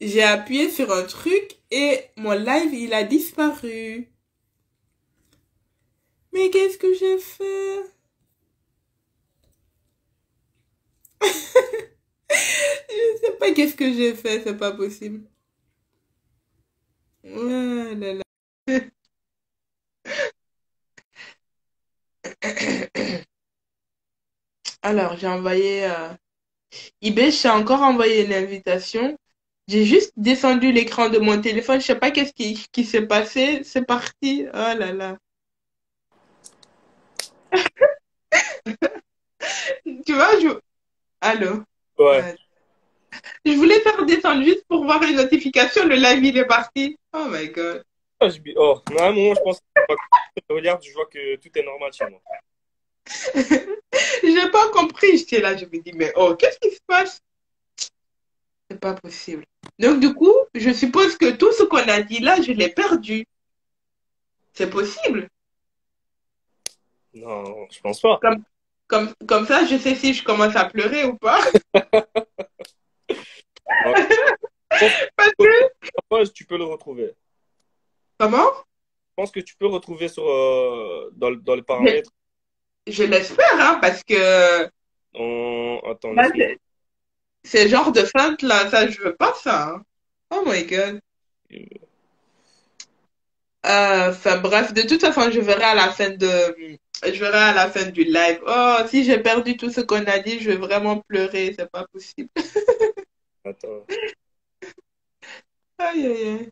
j'ai appuyé sur un truc et mon live, il a disparu. Mais qu'est-ce que j'ai fait? Je sais pas qu'est-ce que j'ai fait, c'est pas possible. Oh là là. Alors, j'ai envoyé eBay, j'ai encore envoyé une invitation. J'ai juste descendu l'écran de mon téléphone, je sais pas qu'est-ce qui s'est passé, c'est parti. Oh là là. Tu vois, Allô? Ouais. Ouais. Je voulais faire descendre juste pour voir une notification, le live il est parti. Oh my god. Ah, oh, à un moment, je pense que je regarde, je vois que tout est normal chez moi. J'ai pas compris, j'étais là, je me dis, mais oh, qu'est-ce qui se passe? C'est pas possible. Donc du coup, je suppose que tout ce qu'on a dit là, je l'ai perdu. C'est possible. Non, je pense pas. Comme, comme ça, je sais si je commence à pleurer ou pas. Non, je pense Parce que que, tu peux le retrouver. Je comment? pense que tu peux retrouver sur, dans les Je, paramètres. je l'espère, hein, parce que Attends, là, laisse-moi. c'est genre de feinte là, ça, je veux pas ça, hein. Oh my god. Enfin bref, de toute façon, je verrai à la fin du live. Oh, si j'ai perdu tout ce qu'on a dit, je vais vraiment pleurer, c'est pas possible. Attends. Aïe, aïe, aïe.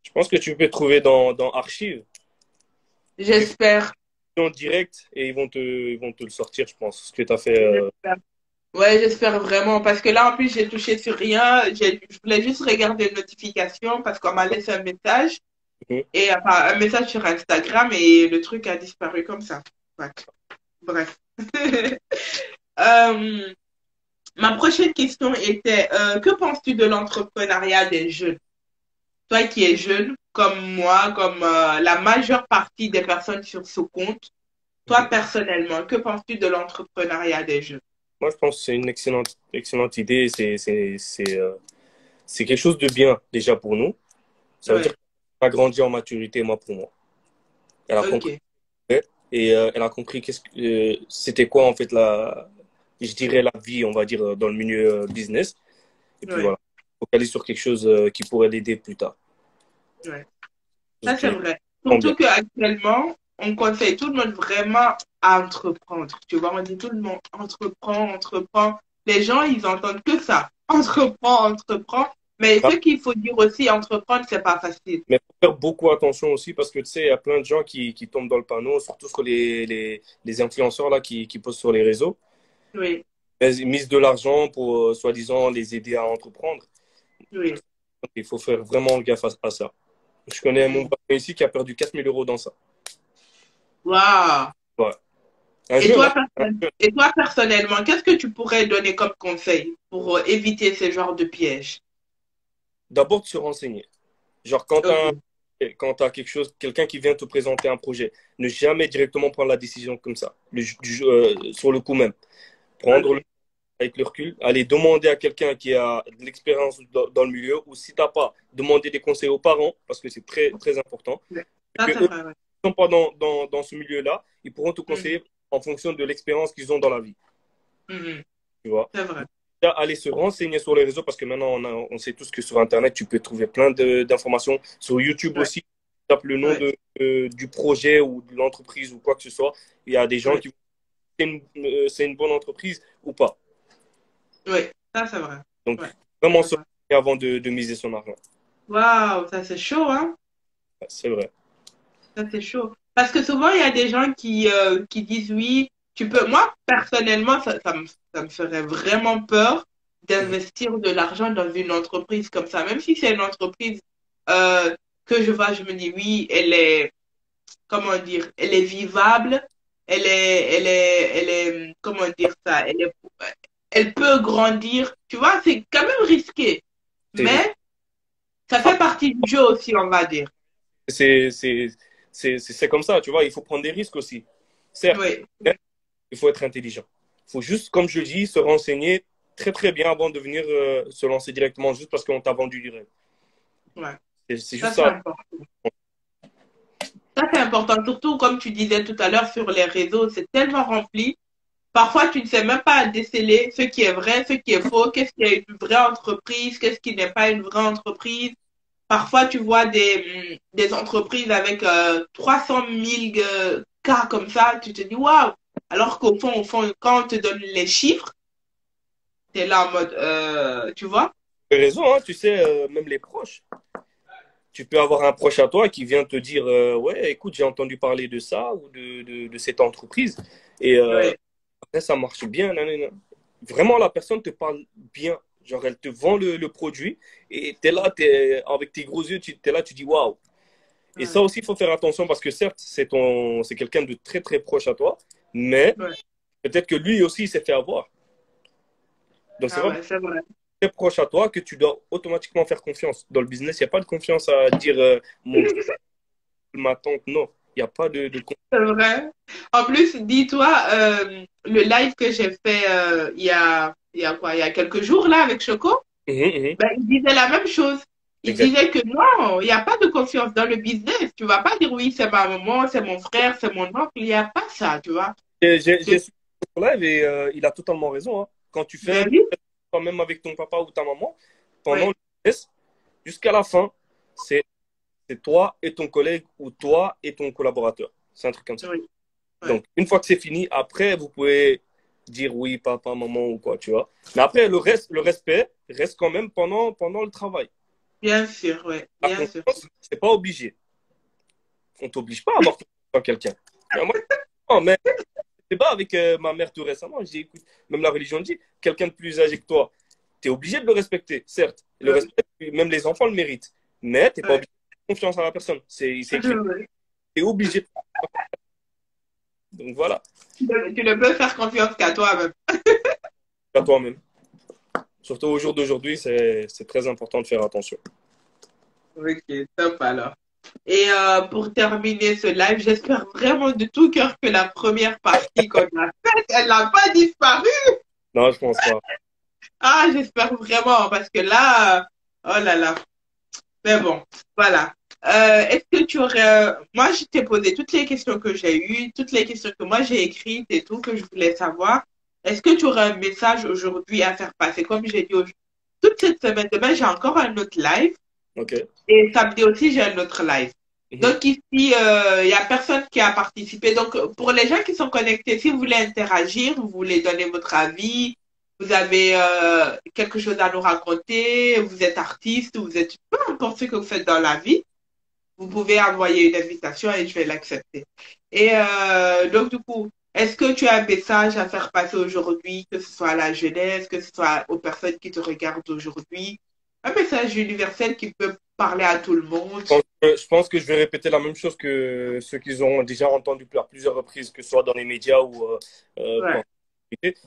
Je pense que tu peux trouver dans Archives. Tu fais J'espère. en direct et ils vont te le sortir, je pense. Ce que tu as fait. J'espère. Ouais, j'espère vraiment. Parce que là, en plus, j'ai touché sur rien. Je voulais juste regarder une notification parce qu'on m'a laissé un message. Mhm. Et enfin, un message sur Instagram et le truc a disparu comme ça. Ouais. Bref. Euh, Ma prochaine question était, que penses-tu de l'entrepreneuriat des jeunes? Toi qui es jeune, comme moi, comme la majeure partie des personnes sur ce compte, toi Mhm. personnellement, que penses-tu de l'entrepreneuriat des jeunes? Moi, je pense que c'est une excellente idée. C'est quelque chose de bien déjà pour nous. Ça veut dire Ouais, qu'elle a grandi en maturité, moi, pour moi. Elle a compris. ok. Et elle a compris c'était quoi, en fait, je dirais la vie, on va dire, dans le milieu business. Et puis Ouais, voilà, focaliser sur quelque chose qui pourrait l'aider plus tard. ouais. Chose Ça, c'est qui vrai. prend bien. Surtout qu'actuellement, on conseille tout le monde vraiment à entreprendre. Tu vois, on dit tout le monde entreprend, entreprend. Les gens, ils entendent que ça. Entreprend, entreprend. Mais Ah, ce qu'il faut dire aussi, entreprendre, c'est pas facile. mais faut faire beaucoup attention aussi parce que tu sais, il y a plein de gens qui tombent dans le panneau, surtout sur les influenceurs là, qui postent sur les réseaux. Oui, Ils misent de l'argent pour soi-disant les aider à entreprendre. oui. Il faut faire vraiment gaffe à ça. Je connais mon Mhm. voisin ici qui a perdu 4 000 € dans ça. Waouh. Ouais. Un jeune, hein? Et toi, personnellement, qu'est-ce que tu pourrais donner comme conseil pour éviter ce genre de piège? D'abord, de se renseigner. Genre, Ok. quand tu as quelque chose, quelqu'un qui vient te présenter un projet, ne jamais directement prendre la décision comme ça, sur le coup même. Prendre Ok. avec le recul, aller demander à quelqu'un qui a de l'expérience dans le milieu, ou si tu n'as pas, demander des conseils aux parents, parce que c'est très, très important. Ça, Que c'est eux vrai, ouais. ne sont pas dans ce milieu-là, ils pourront te Mhm. conseiller en fonction de l'expérience qu'ils ont dans la vie. Mhm. Tu vois? C'est vrai. Aller se renseigner sur les réseaux parce que maintenant on sait tous que sur Internet tu peux trouver plein d'informations. Sur YouTube Ouais. aussi, tu tapes le nom Ouais. du projet ou de l'entreprise ou quoi que ce soit. Il y a des gens Ouais. qui c'est une bonne entreprise ou pas. Ouais. Ça, c'est vrai. Donc Ouais. vraiment C'est se vrai. renseigner avant de miser son argent. Waouh, ça, c'est chaud, hein? C'est vrai. Ça, c'est chaud. Parce que souvent, il y a des gens qui disent oui, tu peux. Moi, personnellement, ça me ferait vraiment peur Mhm. d'investir de l'argent dans une entreprise comme ça. Même si c'est une entreprise euh, que je vois, je me dis oui, elle est, comment dire, elle est vivable, comment dire ça, elle peut grandir. Tu vois, c'est quand même risqué. C'est risqué. Mais ça fait partie du jeu aussi, on va dire. C'est c'est- c'est comme ça, tu vois. Il faut prendre des risques aussi. Certes, Oui, il faut être intelligent. Il faut juste, comme je dis, se renseigner, très très bien avant de venir se lancer directement juste parce qu'on t'a vendu du rêve. Ouais. C'est Ça, juste c'est ça. important. Ça, c'est important. Surtout, comme tu disais tout à l'heure, sur les réseaux, c'est tellement rempli. Parfois, tu ne sais même pas déceler ce qui est vrai, ce qui est faux, qu'est-ce qui est une vraie entreprise, qu'est-ce qui n'est pas une vraie entreprise. Parfois, tu vois des entreprises avec 300 000 cas comme ça, tu te dis waouh! Alors qu'au fond, quand on te donne les chiffres, tu es là en mode, tu vois? Tu as raison, hein, tu sais, même les proches. Tu peux avoir un proche à toi qui vient te dire ouais, écoute, j'ai entendu parler de ça ou de cette entreprise. Et Ouais. après, ça marche bien. Nanana. Vraiment, la personne te parle bien. Genre, elle te vend le produit et tu es là, avec tes gros yeux, tu es là, tu dis waouh. Et ça Ouais. aussi, il faut faire attention parce que certes, c'est quelqu'un de très très proche à toi, mais Ouais. peut-être que lui aussi, il s'est fait avoir. Donc, c'est Ah pas ouais, c'est vrai. très proche à toi que tu dois automatiquement faire confiance. Dans le business, il n'y a pas de confiance à dire mon ma tante, non. Il n'y a pas de C'est vrai. En plus, dis-toi, le live que j'ai fait il y a quoi, il y a quelques jours là avec Choco, Mhm, mhm. ben, il disait la même chose. Il Exact. disait que non, il n'y a pas de confiance dans le business. Tu vas pas dire oui, c'est ma maman, c'est mon frère, c'est mon oncle. Il n'y a pas ça, tu vois. J'ai suivi son live et il a totalement raison, hein. Quand tu fais un Ben business, oui, toi-même avec ton papa ou ta maman, pendant oui, le business, jusqu'à la fin, c'est c'est toi et ton collègue ou toi et ton collaborateur. C'est un truc comme ça. oui, oui. Donc, une fois que c'est fini, après, vous pouvez dire oui, papa, maman ou quoi, tu vois. Mais après, le respect reste quand même pendant le travail. Bien sûr, oui, La bien sûr. confiance, c'est pas obligé. On t'oblige pas à avoir confiance en quelqu'un. Mais moi, non, mais débat avec ma mère tout récemment. Je dis, écoute, même la religion dit, quelqu'un de plus âgé que toi, tu es obligé de le respecter, certes. Le Oui, respect, même les enfants le méritent. Mais tu n'es pas oui. obligé de faire confiance à la personne. C'est écrit. Oui. Tu es obligé. Donc voilà, Tu ne peux faire confiance qu'à toi-même. à toi-même. Surtout au jour d'aujourd'hui, c'est très important de faire attention. Ok, top alors. Et pour terminer ce live, j'espère vraiment de tout cœur que la première partie qu'on a faite, elle n'a pas disparu. Non, je pense pas. Ah, j'espère vraiment, parce que là, oh là là. Mais bon, voilà. Est-ce que tu aurais... Moi, je t'ai posé toutes les questions que j'ai eues, toutes les questions que moi j'ai écrites et tout, que je voulais savoir. Est-ce que tu aurais un message aujourd'hui à faire passer? Comme j'ai dit toute cette semaine, demain, j'ai encore un autre live. Ok. Et samedi aussi, j'ai un autre live. Mhm. Donc ici, il y a personne qui a participé. Donc pour les gens qui sont connectés, si vous voulez interagir, vous voulez donner votre avis, vous avez quelque chose à nous raconter, vous êtes artiste, vous êtes peu importe ce que vous faites dans la vie, vous pouvez envoyer une invitation et je vais l'accepter. Et donc du coup, est-ce que tu as un message à faire passer aujourd'hui, que ce soit à la jeunesse, que ce soit aux personnes qui te regardent aujourd'hui, un message universel qui peut parler à tout le monde? Je pense que je vais répéter la même chose que ceux qu'ils ont déjà entendu à plusieurs reprises, que ce soit dans les médias ou Ouais,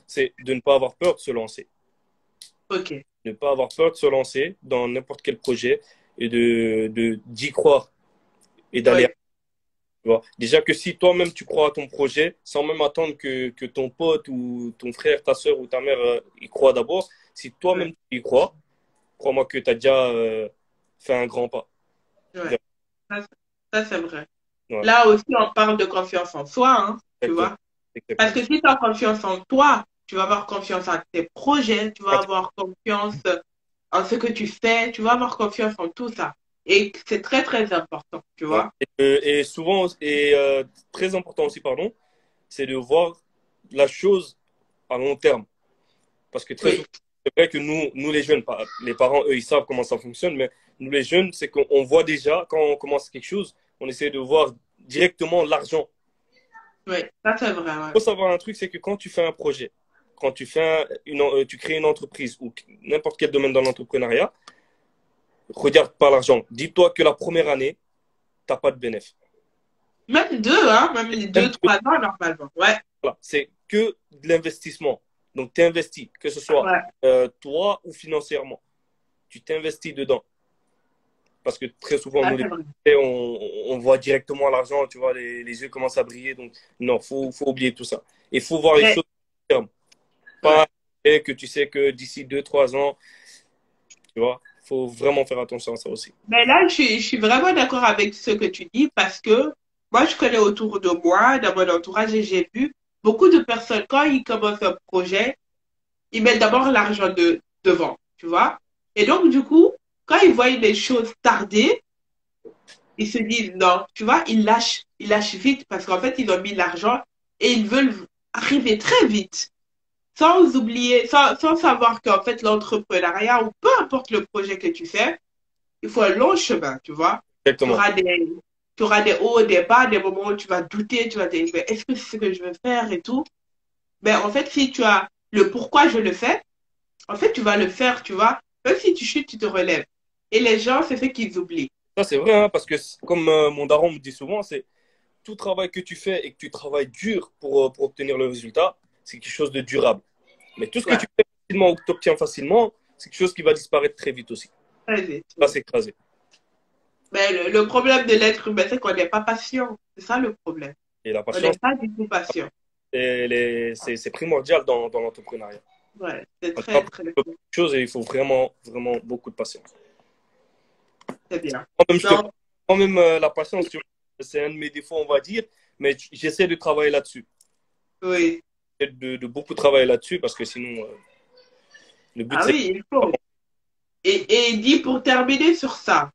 c'est de ne pas avoir peur de se lancer. ok. Ne pas avoir peur de se lancer dans n'importe quel projet et d'y croire et d'aller. Oui, Tu vois. Déjà que si toi-même tu crois à ton projet, sans même attendre que ton pote ou ton frère, ta soeur ou ta mère y croient d'abord, si oui, toi-même tu y crois, crois-moi que tu as déjà fait un grand pas. oui. Ça, ça, c'est vrai. Ouais, Là aussi, on parle de confiance en soi, hein, tu exactement. vois. Parce Exactement. que si tu as confiance en toi, tu vas avoir confiance en tes projets, tu vas avoir confiance en ce que tu fais, tu vas avoir confiance en tout ça. Et c'est très, très important, tu Ouais. vois. Et souvent, très important aussi, pardon, c'est de voir la chose à long terme. Parce que très Oui, souvent, c'est vrai que nous les jeunes, les parents, eux, ils savent comment ça fonctionne, mais nous les jeunes, c'est qu'on voit déjà, quand on commence quelque chose, on essaie de voir directement l'argent. oui, ça c'est vrai, ouais. Il faut savoir un truc, c'est que quand tu fais un projet, quand tu fais tu crées une entreprise ou n'importe quel domaine dans l'entrepreneuriat, regarde pas l'argent. Dis-toi que la première année, tu n'as pas de bénéfice. Même deux, hein, même les Même deux, 3 ans normalement. Ouais, voilà, c'est que de l'investissement. Donc, tu investis, que ce soit ouais, toi ou financièrement. Tu t'investis dedans. Parce que très souvent, ça nous, les c'est vrai. Français, on voit directement l'argent, tu vois, les yeux commencent à briller. Donc, non, faut oublier tout ça. Il faut voir les Mais, choses à long terme. ouais, Pas et que tu sais que d'ici 2, 3 ans, tu vois, faut vraiment faire attention à ça aussi. Mais là, je suis vraiment d'accord avec ce que tu dis parce que moi, je connais autour de moi, dans mon entourage, et j'ai vu beaucoup de personnes, quand ils commencent un projet, ils mettent d'abord l'argent devant, tu vois. Et donc, du coup, quand ils voient les choses tarder, ils se disent non, tu vois, ils lâchent vite parce qu'en fait, ils ont mis l'argent et ils veulent arriver très vite, sans oublier, sans savoir qu'en fait, l'entrepreneuriat ou peu importe le projet que tu fais, il faut un long chemin, tu vois. Tu Exactement. auras tu auras des hauts, des bas, des moments où tu vas douter, tu vas te dire, mais est-ce que c'est ce que je veux faire et tout. Mais en fait, si tu as le pourquoi je le fais, en fait, tu vas le faire, tu vois. Même si tu chutes, tu te relèves. Et les gens, c'est ce qu'ils oublient. Ça, c'est vrai, hein, parce que comme mon daron me dit souvent, c'est tout travail que tu fais et que tu travailles dur pour obtenir le résultat, c'est quelque chose de durable. Mais tout ce que Ouais, tu fais facilement ou que tu obtiens facilement, c'est quelque chose qui va disparaître très vite aussi. très vite. Va s'écraser. Mais le problème de l'être humain, c'est qu'on n'est pas patient. C'est ça le problème. Et la On n'est patience, pas du tout patient. c'est primordial dans l'entrepreneuriat. Ouais, c'est On très, apprend très, beaucoup de choses et il faut vraiment, vraiment beaucoup de patience. très bien. Moi-même, Donc, moi-même, la patience, tu vois, c'est un de mes défauts, on va dire, mais j'essaie de travailler là-dessus. oui. J'essaie de beaucoup travailler là-dessus parce que sinon, le but, Ah c'est oui, il faut. Et dis pour terminer sur ça,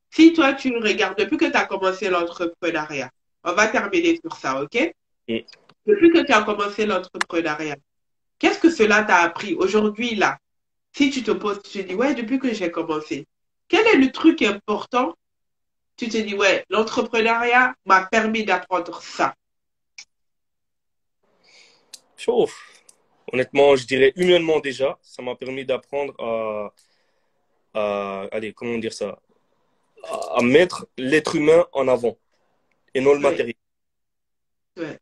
si toi tu regardes, depuis que tu as commencé l'entrepreneuriat, on va terminer sur ça, ok? Mm. Depuis que tu as commencé l'entrepreneuriat, qu'est-ce que cela t'a appris aujourd'hui là? Si tu te poses, tu te dis, ouais, depuis que j'ai commencé, quel est le truc important? Tu te dis, ouais, l'entrepreneuriat m'a permis d'apprendre ça. chaud. Honnêtement, je dirais humainement déjà, ça m'a permis d'apprendre allez, comment dire ça, à mettre l'être humain en avant et non le Oui, matériel. ouais.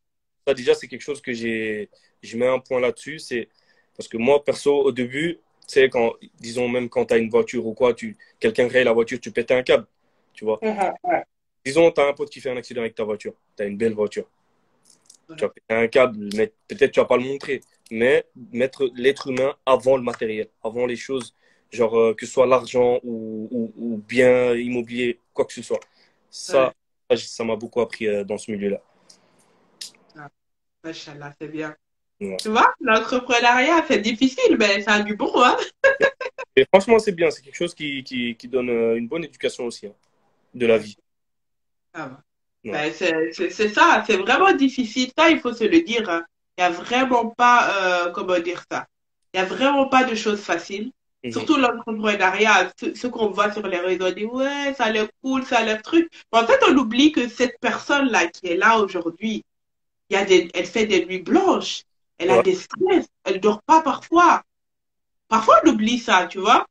Ça, déjà, c'est quelque chose que je mets un point là-dessus. C'est parce que moi, perso, au début, c'est quand, disons, même quand tu as une voiture ou quoi, quelqu'un raye la voiture, tu pètes un câble, tu vois. Mhm, ouais, Disons, tu as un pote qui fait un accident avec ta voiture, tu as une belle voiture. Tu ouais, vas péter un câble, mais peut-être tu vas pas le montrer, mais mettre l'être humain avant le matériel, avant les choses, genre que ce soit l'argent ou bien immobilier, quoi que ce soit. ouais. Ça m'a beaucoup appris dans ce milieu-là. Ah, machallah, c'est bien. Ouais. Tu vois, l'entrepreneuriat, c'est difficile, mais ça a du bon, hein? Et franchement, c'est bien, c'est quelque chose qui donne une bonne éducation aussi hein, de la Ouais, vie. ça va. Ouais. Ben, c'est ça, c'est vraiment difficile. Ça, il faut se le dire, hein. Il n'y a vraiment pas, comment dire ça? Il n'y a vraiment pas de choses faciles. Mhm. Surtout l'entrepreneuriat, ce qu'on voit sur les réseaux, on dit ouais, ça a l'air cool, ça a l'air truc. Mais en fait, on oublie que cette personne-là qui est là aujourd'hui, elle fait des nuits blanches, elle a Ouais. des stress, elle dort pas parfois. Parfois, on oublie ça, tu vois.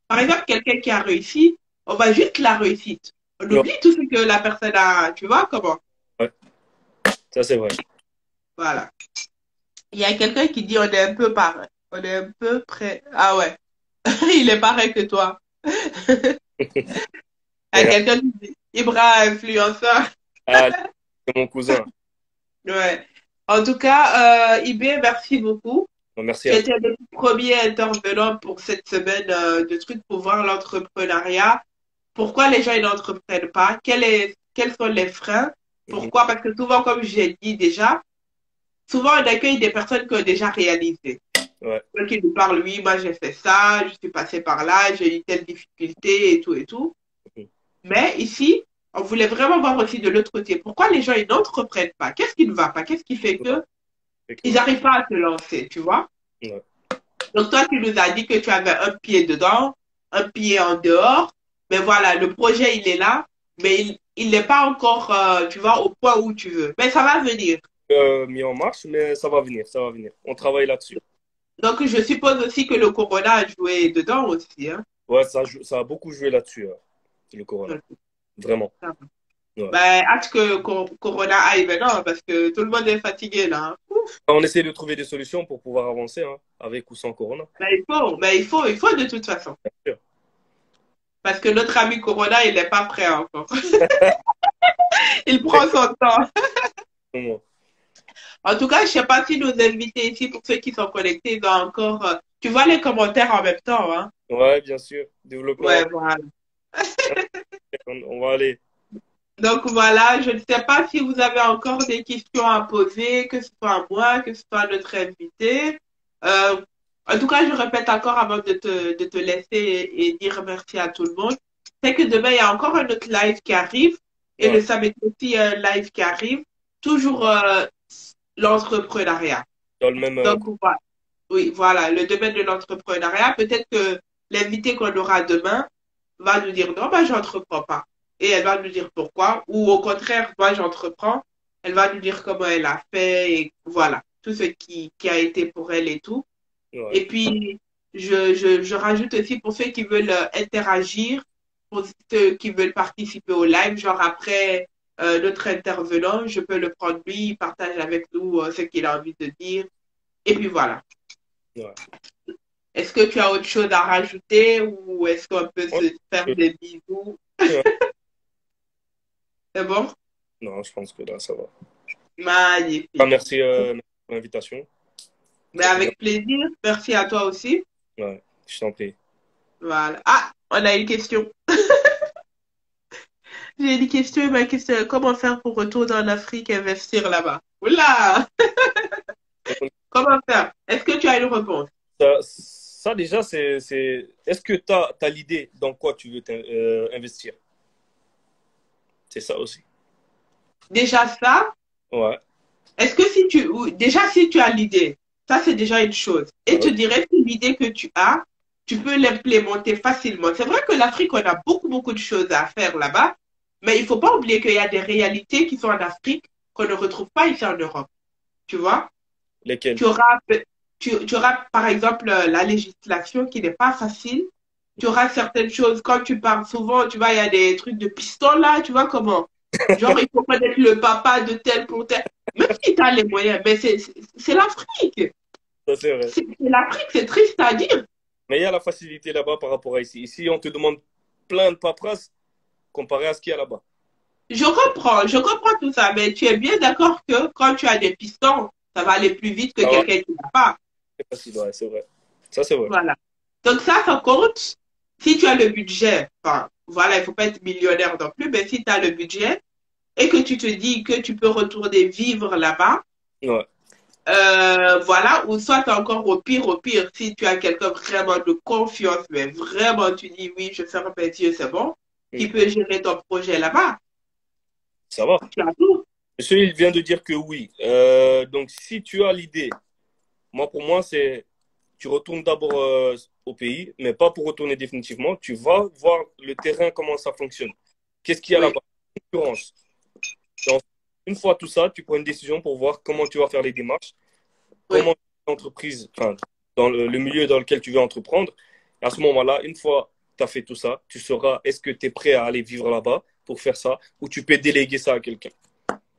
Par exemple, quelqu'un qui a réussi, on va juste la réussite. On Ouais. oublie tout ce que la personne a, tu vois comment? Ouais. Ça, c'est vrai. Voilà. Il y a quelqu'un qui dit on est un peu pareil. On est un peu près. Ah ouais, il est pareil que toi. Il y a Et, quelqu'un qui dit Ibra influenceur. ah, c'est mon cousin. Ouais. En tout cas, Ibé, merci beaucoup. Bon, merci Tu à toi. étais le premier intervenant pour cette semaine de trucs pour voir l'entrepreneuriat. Pourquoi les gens ils n'entreprennent pas? Quels sont les freins? Mhm. Pourquoi? Parce que souvent, comme j'ai dit déjà, souvent on accueille des personnes qui ont déjà réalisé. Ouais. Donc, il nous parle, oui, moi j'ai fait ça, je suis passé par là, j'ai eu telle difficulté et tout et tout. Mhm. Mais ici, on voulait vraiment voir aussi de l'autre côté. Pourquoi les gens ils n'entreprennent pas? Qu'est-ce qui ne va pas? Qu'est-ce qui fait Ouais. que ils Effectivement. n'arrivent pas à se lancer, tu vois? Ouais. Donc, toi, tu nous as dit que tu avais un pied dedans, un pied en dehors. Mais voilà, le projet, il est là, mais il n'est pas encore, tu vois, au point où tu veux. Mais ça va venir. Mis en marche, mais ça va venir, ça va venir. On travaille là-dessus. Donc, je suppose aussi que le corona a joué dedans aussi, hein. Ouais, ça a beaucoup joué là-dessus, le corona. Donc, Vraiment. ça va. Ouais. Ben, hâte que Corona aille maintenant, parce que tout le monde est fatigué, là, hein. Ouf. On essaie de trouver des solutions pour pouvoir avancer, hein, avec ou sans corona. Il faut de toute façon. Bien sûr. Parce que notre ami Corona, il n'est pas prêt encore. Il prend son temps. Exactement. En tout cas, je sais pas si nos invités ici, pour ceux qui sont connectés, ils ont encore. Tu vois les commentaires en même temps, hein? Ouais, bien sûr. Développement. Ouais, voilà. On va aller. Donc voilà, je ne sais pas si vous avez encore des questions à poser, que ce soit à moi, que ce soit à notre invité. Euh, En tout cas, je répète encore avant de te laisser et dire merci à tout le monde. C'est que demain, il y a encore un autre live qui arrive et le Ouais. samedi aussi un live qui arrive. Toujours l'entrepreneuriat. Dans le même. Donc voilà. Oui, voilà, le domaine de l'entrepreneuriat. Peut-être que l'invité qu'on aura demain va nous dire non, bah, j'entreprends pas. Et elle va nous dire pourquoi. Ou au contraire, moi, j'entreprends. Elle va nous dire comment elle a fait et voilà, tout ce qui a été pour elle et tout. Ouais. Et puis, je rajoute aussi pour ceux qui veulent interagir, pour ceux qui veulent participer au live, genre après notre intervenant, je peux le prendre lui, il partage avec nous ce qu'il a envie de dire. Et puis voilà. Ouais. Est-ce que tu as autre chose à rajouter ou est-ce qu'on peut Ouais. se faire des bisous? C'est bon? Non, je pense que là, ça va. Ah, Magnifique. merci, merci pour l'invitation. Mais Ça fait bien. avec plaisir. Merci à toi aussi. Ouais, je t'en prie. Voilà. Ah, on a une question. J'ai une question et ma question est comment faire pour retourner en Afrique et investir là-bas? Oula! Comment faire? Est-ce que tu as une réponse? Ça déjà, Est-ce que tu as l'idée dans quoi tu veux investir? C'est ça aussi. Déjà ça, Ouais. est-ce que si tu, déjà si tu as l'idée, ça c'est déjà une chose. Et Ah te ouais. dirais que l'idée que tu as, tu peux l'implémenter facilement. C'est vrai que l'Afrique, on a beaucoup, beaucoup de choses à faire là-bas, mais il faut pas oublier qu'il y a des réalités qui sont en Afrique qu'on ne retrouve pas ici en Europe. Tu vois? Lesquels? Tu auras, tu auras par exemple la législation qui n'est pas facile. Tu auras certaines choses, quand tu parles souvent, tu vois, il y a des trucs de piston là, tu vois comment? Genre, il faut connaître le papa de tel pour tel. Même si tu as les moyens, mais c'est l'Afrique. Ça, c'est vrai. C'est l'Afrique, c'est triste à dire. Mais il y a la facilité là-bas par rapport à ici. Ici, on te demande plein de paperasses comparé à ce qu'il y a là-bas. Je comprends tout ça, mais tu es bien d'accord que quand tu as des pistons, ça va aller plus vite que Ça va, quelqu'un qui n'a pas. c'est facile, ouais, c'est vrai. Ça, c'est vrai. Voilà. Donc ça compte. Si tu as le budget, enfin, voilà, il faut pas être millionnaire non plus, mais si tu as le budget et que tu te dis que tu peux retourner vivre là-bas, Ouais. voilà, ou soit encore au pire, si tu as quelqu'un vraiment de confiance, mais vraiment tu dis oui, je ferme mes yeux, c'est bon, qui Mm. peut gérer ton projet là-bas, Ça va. tu as tout. Monsieur, il vient de dire que oui. Donc, si tu as l'idée, pour moi, c'est tu retournes d'abord au pays, mais pas pour retourner définitivement. Tu vas voir le terrain, comment ça fonctionne. Qu'est-ce qu'il y a Oui, là-bas? Concurrence. Donc, une fois tout ça, tu prends une décision pour voir comment tu vas faire les démarches, oui, comment l'entreprise, enfin, dans le milieu dans lequel tu veux entreprendre. Et à ce moment-là, une fois que tu as fait tout ça, tu sauras est-ce que tu es prêt à aller vivre là-bas pour faire ça ou tu peux déléguer ça à quelqu'un.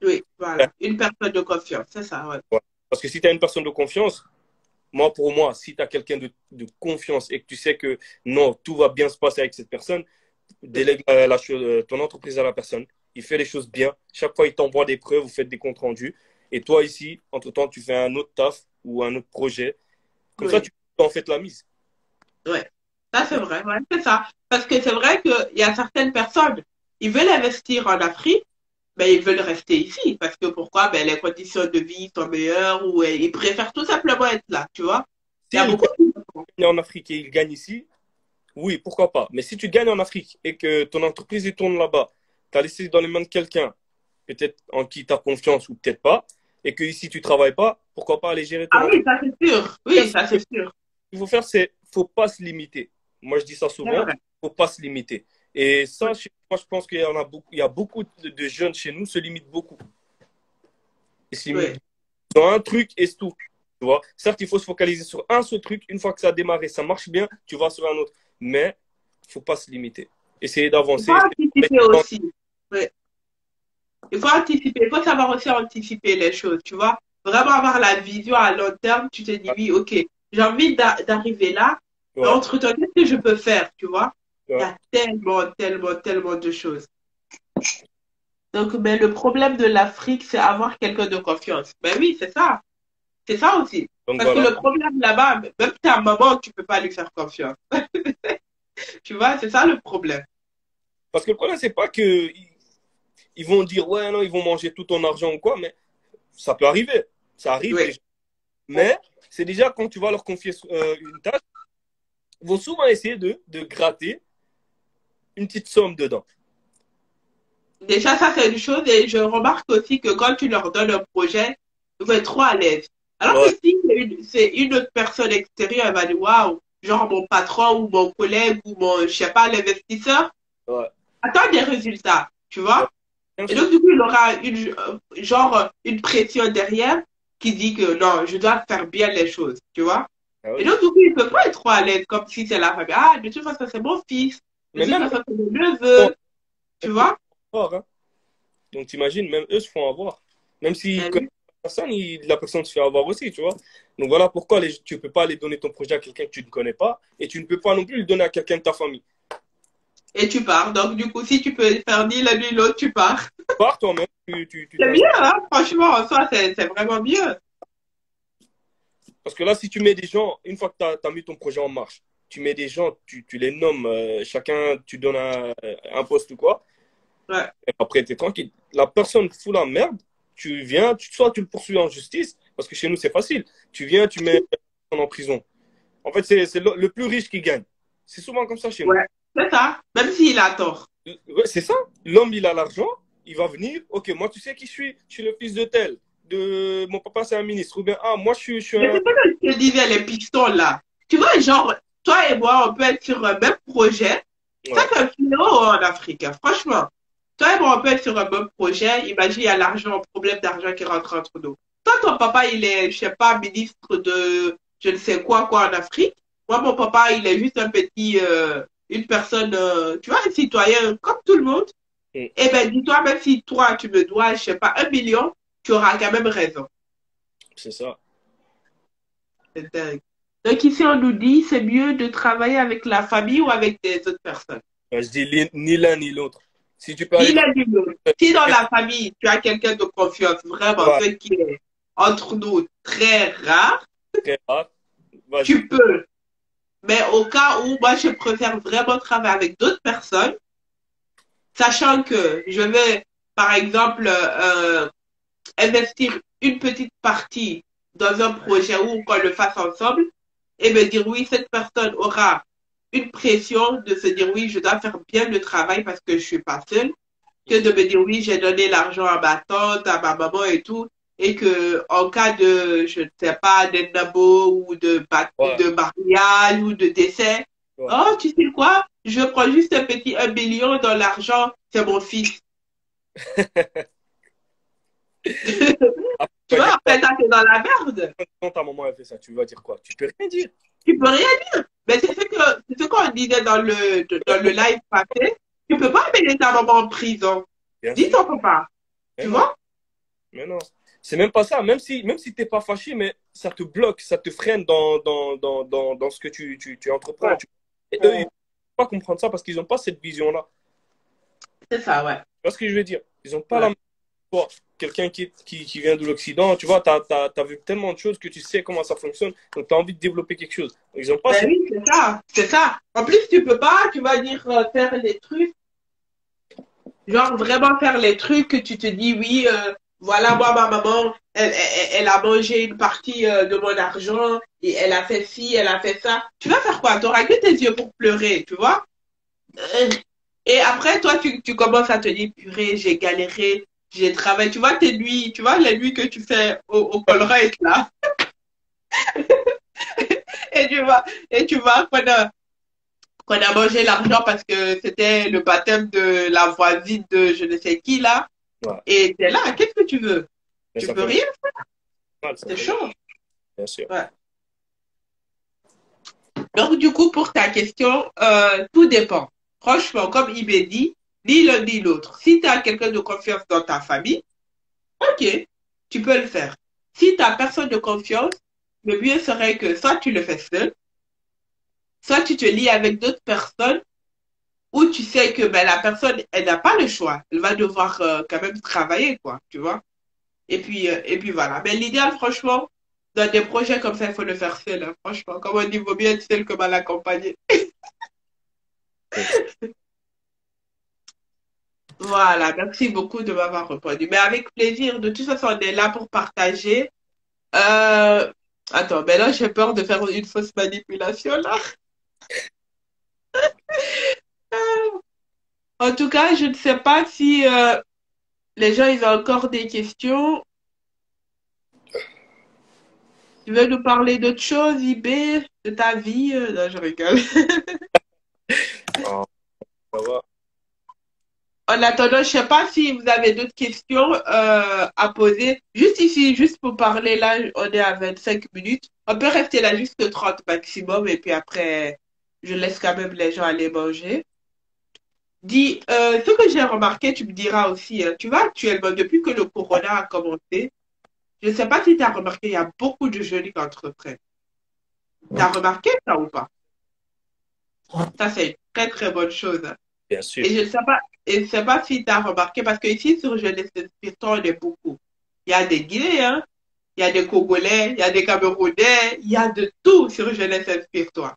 oui, voilà. Une personne de confiance, c'est ça, ouais. Ouais. Parce que si tu as une personne de confiance, pour moi, si tu as quelqu'un de confiance et que tu sais que non, tout va bien se passer avec cette personne, Oui, délègue ton entreprise à la personne. Il fait les choses bien. Chaque fois, il t'envoie des preuves, vous faites des comptes rendus. Et toi, ici, entre-temps, tu fais un autre taf ou un autre projet. Comme ça, oui, tu peux en fait la mise. ouais. Ça, c'est vrai, ouais, c'est ça. Parce que c'est vrai qu'il y a certaines personnes, ils veulent investir en Afrique, mais ils veulent rester ici. Parce que pourquoi? Ben, les conditions de vie sont meilleures ou ils préfèrent tout simplement être là, tu vois? Il y a S'il beaucoup de gens. gagne en Afrique et il gagne ici, oui, pourquoi pas. Mais si tu gagnes en Afrique et que ton entreprise il tourne là-bas, tu as laissé dans les mains de quelqu'un, peut-être en qui tu as confiance ou peut-être pas, et que ici tu travailles pas, pourquoi pas aller gérer ton Ah oui, entreprise. ça c'est sûr. Oui, ça c'est sûr. Ce qu'il faut faire, c'est faut pas se limiter. Moi, je dis ça C'est souvent, vrai. faut pas se limiter. Et ça, moi, je pense qu'il y en a beaucoup, il y a beaucoup de jeunes chez nous se limitent beaucoup. Ils se limitent Oui. dans un truc et c'est tout. Tu vois? Certes, il faut se focaliser sur un seul truc. Une fois que ça a démarré, ça marche bien, tu vas sur un autre. Mais il faut pas se limiter. Essayer Il faut d'avancer. anticiper aussi. Oui. Il faut anticiper. Il faut savoir aussi anticiper les choses, tu vois. Vraiment avoir la vision à long terme. Tu te dis, oui, ok, j'ai envie d'arriver là. Mais Ouais, entre-temps, qu'est-ce que je peux faire, tu vois? Il y ouais. a tellement, tellement, tellement de choses. Donc, mais le problème de l'Afrique, c'est avoir quelqu'un de confiance. Ben oui, c'est ça. C'est ça aussi. Donc Parce que voilà. le problème là-bas, même ta maman, tu peux pas lui faire confiance. Tu vois, c'est ça le problème. Parce que le problème, c'est pas que ils vont dire, ouais, non, ils vont manger tout ton argent ou quoi, mais ça peut arriver. Ça arrive Oui. déjà. Mais c'est déjà quand tu vas leur confier une tâche, ils vont souvent essayer de gratter une petite somme dedans. Déjà, ça, c'est une chose. Et je remarque aussi que quand tu leur donnes un projet, ils vont être trop à l'aise. Alors que Ouais, si c'est une autre personne extérieure, elle va dire, waouh, genre mon patron ou mon collègue ou mon, je sais pas, l'investisseur, ouais, attends des résultats, tu ouais, vois? bien Et sûr. donc, du coup, il aura une pression derrière qui dit que non, je dois faire bien les choses, tu vois? Ah Et oui. donc, du coup, il peut pas être trop à l'aise comme si c'est la famille. Ah, de toute façon, c'est mon fils. De Mais toute même façon, c'est mon eux, neveu, tu vois? se font avoir, hein. Donc t'imagines, même eux se font avoir. Même s'ils Eh connaissent oui. la personne, la personne se fait avoir aussi, tu vois. Donc voilà pourquoi tu ne peux pas aller donner ton projet à quelqu'un que tu ne connais pas et tu ne peux pas non plus le donner à quelqu'un de ta famille. Et tu pars. Donc, du coup, si tu peux faire ni l'un ni l'autre, tu pars. Pars toi-même, tu C'est bien, t'installes. hein? Franchement, en soi, c'est vraiment bien. Parce que là, si tu mets des gens, une fois que tu as mis ton projet en marche, tu mets des gens, tu les nommes, chacun, tu donnes un poste ou quoi, Ouais. et après, tu es tranquille. La personne fout la merde, tu viens, soit tu le poursuis en justice, parce que chez nous, c'est facile. Tu viens, tu mets la personne en prison. En fait, c'est le plus riche qui gagne. C'est souvent comme ça chez nous. Ouais. C'est ça. Même s'il a tort. Ouais, c'est ça. L'homme, il a l'argent, il va venir. Ok, moi, tu sais qui je suis? Je suis le fils de tel. Mon papa, c'est un ministre. Ou bien, ah, moi, je suis Mais un. c'est ça que je te disais, les pistons, là. Tu vois, genre, toi et moi, on peut être sur un même projet. Ça, Ouais, c'est un fléau en Afrique, hein. Franchement. Toi et moi, on peut être sur un même projet. Imagine, il y a l'argent, un problème d'argent qui rentre entre nous. Toi, ton papa, il est, je sais pas, ministre de je ne sais quoi en Afrique. Moi, mon papa, il est juste un petit, une personne, tu vois, un citoyen comme tout le monde. mm, Eh ben, dis-toi, même si toi, tu me dois, je sais pas, 1 million, tu auras quand même raison. c'est ça. C'est dingue. Donc ici, on nous dit, c'est mieux de travailler avec la famille ou avec des autres personnes. Ouais, je dis ni l'un ni l'autre. Si tu peux Ni aller l'un ni l'autre. dans Si dans la famille, tu as quelqu'un de confiance, vraiment, ouais, ce qui est entre nous très rare, très rare, vas-y. tu peux. Mais au cas où, moi, je préfère vraiment travailler avec d'autres personnes, sachant que je vais, par exemple, investir une petite partie dans un projet où qu'on le fasse ensemble et me dire oui, cette personne aura une pression de se dire oui, je dois faire bien le travail parce que je suis pas seule, que de me dire oui, j'ai donné l'argent à ma tante, à ma maman et tout, et que en cas de, je ne sais pas, d'endabo ou Ouais, de mariage ou de décès, ouais. oh, tu sais quoi, je prends juste un petit 1 million dans l'argent, c'est mon fils. Tu Après, vois, dire quoi? après ça, t'es dans la merde. Quand ta maman a fait ça, tu vas dire quoi? Tu peux rien dire. Tu peux rien dire. Mais c'est ce qu'on disait dans le live passé. Tu peux pas amener ta maman en prison. Bien Dis sûr. ton papa. Mais Tu non, vois? mais non. C'est même pas ça. Même si t'es pas fâché, mais ça te bloque, ça te freine dans ce que tu entreprends. Ouais. Et eux, ils ne peuvent pas comprendre ça parce qu'ils n'ont pas cette vision-là. C'est ça, ouais. Tu vois ce que je veux dire? Ils n'ont pas la Ouais. même toi, quelqu'un qui vient de l'Occident, tu vois, tu as vu tellement de choses que tu sais comment ça fonctionne, donc tu as envie de développer quelque chose. Donc, ils n'ont pas Ben cette... oui, c'est ça. C'est ça. En plus, tu peux pas, tu vas dire faire les trucs, genre vraiment faire les trucs que tu te dis, oui, voilà, moi, ma maman, elle a mangé une partie de mon argent et elle a fait ci, elle a fait ça. Tu vas faire quoi? Tu auras que tes yeux pour pleurer, tu vois? Euh, Et après, toi, tu commences à te dire, purée, j'ai galéré, j'ai travaillé. Tu vois tes nuits, tu vois les nuits que tu fais au Colruyt, là. Et tu vois qu'on a mangé l'argent parce que c'était le baptême de la voisine de je ne sais qui, là. Ouais, Et t'es là, qu'est-ce que tu veux? mais Tu ça peux fait rien, mal, ça c'est fait mal, chaud. bien sûr. Ouais. Donc, du coup, pour ta question, tout dépend. Franchement, comme il m'a dit, ni l'un ni l'autre. Si tu as quelqu'un de confiance dans ta famille, ok, tu peux le faire. Si tu n'as personne de confiance, le mieux serait que soit tu le fais seul, soit tu te lis avec d'autres personnes où tu sais que ben, la personne, elle n'a pas le choix. Elle va devoir quand même travailler, quoi, tu vois. Et puis voilà. Mais l'idéal, franchement, dans des projets comme ça, il faut le faire seul, hein, franchement. Comme on dit, il vaut mieux être seul que mal accompagné. Ex- Voilà, merci beaucoup de m'avoir répondu. Mais avec plaisir, de toute façon, on est là pour partager. Euh, Attends, mais là, j'ai peur de faire une fausse manipulation, là. En tout cas, je ne sais pas si les gens, ils ont encore des questions. Tu veux nous parler d'autre chose, IB, de ta vie? Non, je rigole. Ah, ça va. En attendant, je sais pas si vous avez d'autres questions à poser. Juste ici, juste pour parler, là, on est à 25 minutes. On peut rester là jusque 30 maximum et puis après, je laisse quand même les gens aller manger. Dis, ce que j'ai remarqué, tu me diras aussi, hein, tu vois, actuellement, depuis que le corona a commencé, je ne sais pas si tu as remarqué, il y a beaucoup de jeunes qui entreprennent. Tu as remarqué ça ou pas? Ça, c'est une très, très bonne chose, hein. Bien sûr. Et je ne sais pas si tu as remarqué, parce que ici, sur Jeunesse Inspirant, on est beaucoup. Il y a des Guinéens, il y a des Congolais, il y a des Camerounais, il y a de tout sur Jeunesse Inspire-toi.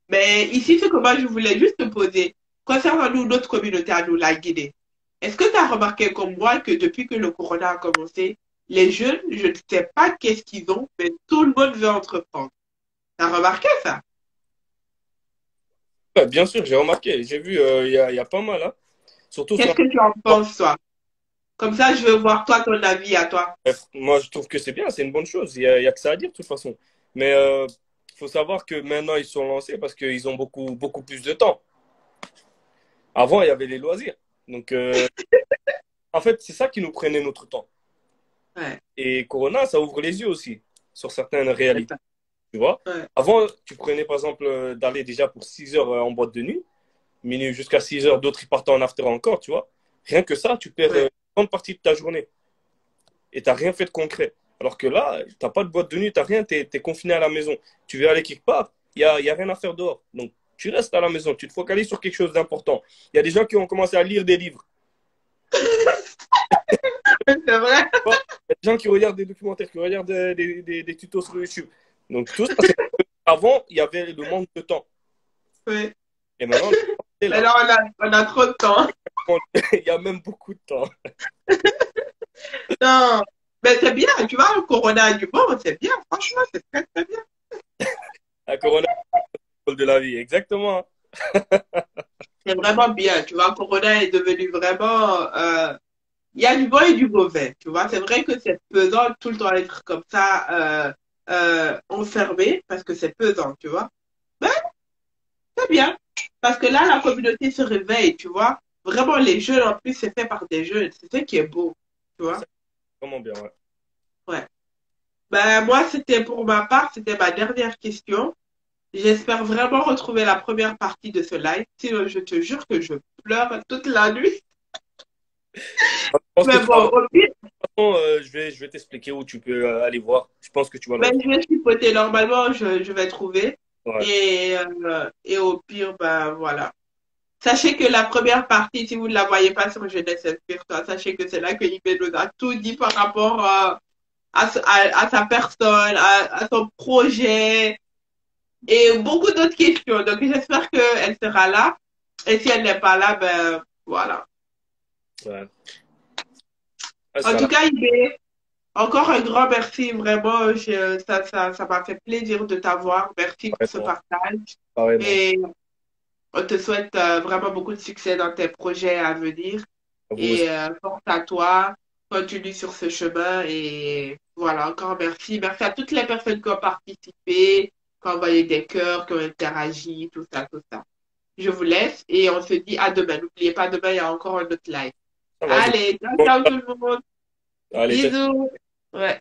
Mais ici, ce que moi, je voulais juste te poser, concernant nous, notre communauté à nous, la Guinée, est-ce que tu as remarqué comme moi que depuis que le corona a commencé, les jeunes, je ne sais pas qu'est-ce qu'ils ont, mais tout le monde veut entreprendre. Tu as remarqué ça? Ouais, bien sûr, j'ai remarqué. J'ai vu, il y a pas mal, hein. Surtout sur... Qu'est-ce que tu en penses, toi? Comme ça, je veux voir toi, ton avis à toi. Bref, moi, je trouve que c'est bien, c'est une bonne chose. Il y a que ça à dire, de toute façon. Mais il faut savoir que maintenant, ils sont lancés parce qu'ils ont beaucoup plus de temps. Avant, il y avait les loisirs. Donc, en fait, c'est ça qui nous prenait notre temps. Ouais, Et Corona, ça ouvre les yeux aussi sur certaines c'est réalités. ça. Tu vois? Ouais, Avant, tu prenais, par exemple, d'aller déjà pour 6 heures en boîte de nuit, minuit jusqu'à 6 heures, d'autres, ils partaient en after encore, tu vois? Rien que ça, tu perds ouais. une grande partie de ta journée. Et tu n'as rien fait de concret. Alors que là, tu n'as pas de boîte de nuit, tu n'as rien, tu es confiné à la maison. Tu veux aller quelque part, y a rien à faire dehors. Donc, tu restes à la maison, tu te focalises sur quelque chose d'important. Il y a des gens qui ont commencé à lire des livres. C'est vrai. Il y a des gens qui regardent des documentaires, qui regardent des tutos sur YouTube. Donc, tout ça, c'est avant, il y avait le manque de temps. Ouais. Et maintenant, c'est Mais là. là, on a trop de temps. Il y a même beaucoup de temps. Non. Mais c'est bien, tu vois, le corona a du bon, c'est bien. Franchement, c'est très, très bien. La Corona, de la vie, exactement. C'est vraiment bien. Tu vois, corona est devenu vraiment. Il y a du bon et du mauvais. Tu vois, c'est vrai que c'est pesant tout le temps être comme ça, enfermé, parce que c'est pesant, tu vois. Mais c'est bien. Parce que là, la communauté se réveille, tu vois. Vraiment, les jeunes, en plus, c'est fait par des jeunes. C'est ça qui est beau, tu C'est vois. ça, vraiment bien, ouais. Ouais. Ben, moi, c'était pour ma part, c'était ma dernière question. J'espère vraiment retrouver la première partie de ce live. Sinon, je te jure que je pleure toute la nuit. Je pense que Mais bon, au pire, je vais t'expliquer où tu peux aller voir. Je pense que tu vas le ben, retrouver. je vais chipoter. Normalement, je vais trouver. Ouais. Et au pire, ben voilà. Sachez que la première partie, si vous ne la voyez pas sur Jeunesse Inspire-toi, sachez que c'est là que Ibé nous a tout dit par rapport à sa personne, à son projet et beaucoup d'autres questions. Donc, j'espère qu'elle sera là. Et si elle n'est pas là, ben voilà. Ouais. Elle En sera tout là. cas, Ibé, encore un grand merci. Vraiment, ça m'a fait plaisir de t'avoir. Merci pour ce Pareillement. partage. Pareillement. Et on te souhaite vraiment beaucoup de succès dans tes projets à venir. À vous aussi. Et force à toi, continue sur ce chemin. Et voilà, encore merci. Merci à toutes les personnes qui ont participé, qui ont envoyé des cœurs, qui ont interagi, tout ça, tout ça. Je vous laisse et on se dit à demain. N'oubliez pas, demain, il y a encore un autre live. Ça va, Allez, ciao, ciao tout le monde. Allez, ciao. Bisous. Ouais.